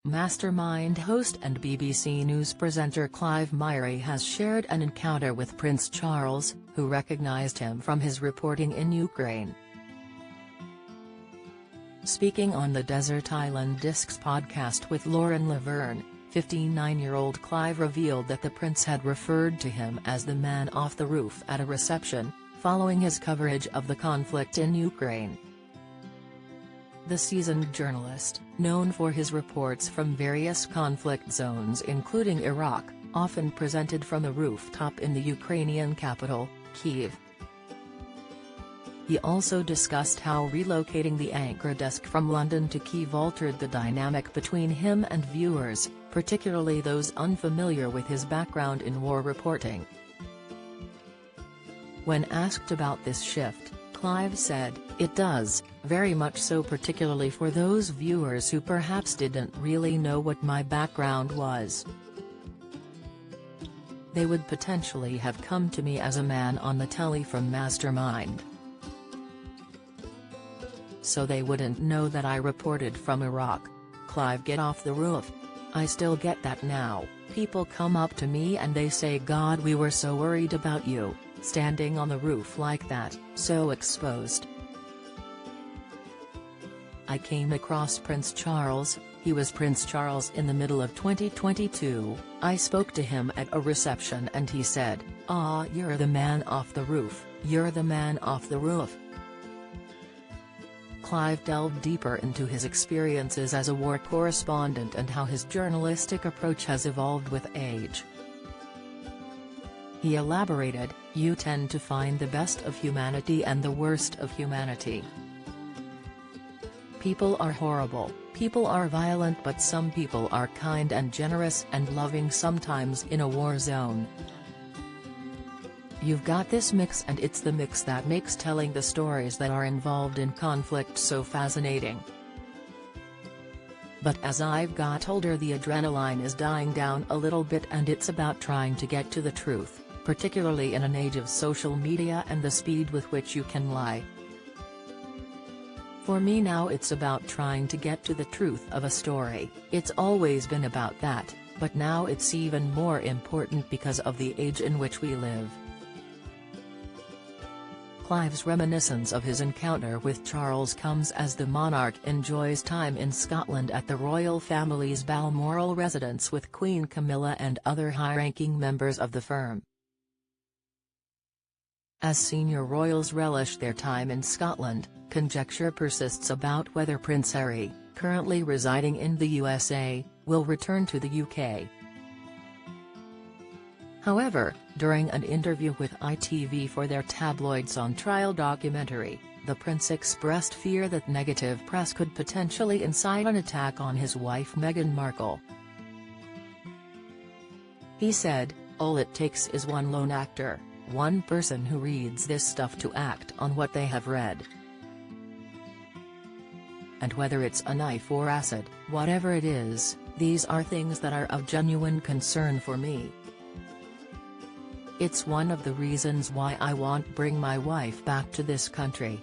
Mastermind host and BBC News presenter Clive Myrie has shared an encounter with Prince Charles, who recognized him from his reporting in Ukraine. Speaking on the Desert Island Discs podcast with Lauren Laverne, 59-year-old Clive revealed that the prince had referred to him as the man off the roof at a reception, following his coverage of the conflict in Ukraine. The seasoned journalist, known for his reports from various conflict zones including Iraq, often presented from a rooftop in the Ukrainian capital, Kyiv. He also discussed how relocating the anchor desk from London to Kyiv altered the dynamic between him and viewers, particularly those unfamiliar with his background in war reporting. When asked about this shift, Clive said, "It does, very much so, particularly for those viewers who perhaps didn't really know what my background was. They would potentially have come to me as a man on the telly from Mastermind. So they wouldn't know that I reported from Iraq." Clive get off the roof. "I still get that now, people come up to me and they say, God, we were so worried about you, standing on the roof like that, so exposed. I came across Prince Charles, he was Prince Charles in the middle of 2022, I spoke to him at a reception and he said, ah, you're the man off the roof, you're the man off the roof." Clive delved deeper into his experiences as a war correspondent and how his journalistic approach has evolved with age. He elaborated, "You tend to find the best of humanity and the worst of humanity. People are horrible, people are violent, but some people are kind and generous and loving sometimes in a war zone. You've got this mix, and it's the mix that makes telling the stories that are involved in conflict so fascinating. But as I've got older, the adrenaline is dying down a little bit and it's about trying to get to the truth, particularly in an age of social media and the speed with which you can lie. For me now it's about trying to get to the truth of a story. It's always been about that, but now it's even more important because of the age in which we live." Clive's reminiscence of his encounter with Charles comes as the monarch enjoys time in Scotland at the royal family's Balmoral residence with Queen Camilla and other high-ranking members of the firm. As senior royals relish their time in Scotland, conjecture persists about whether Prince Harry, currently residing in the USA, will return to the UK. However, during an interview with ITV for their Tabloids on Trial documentary, the prince expressed fear that negative press could potentially incite an attack on his wife Meghan Markle. He said, "All it takes is one lone actor, one person who reads this stuff to act on what they have read. And whether it's a knife or acid, whatever it is, these are things that are of genuine concern for me. It's one of the reasons why I want bring my wife back to this country,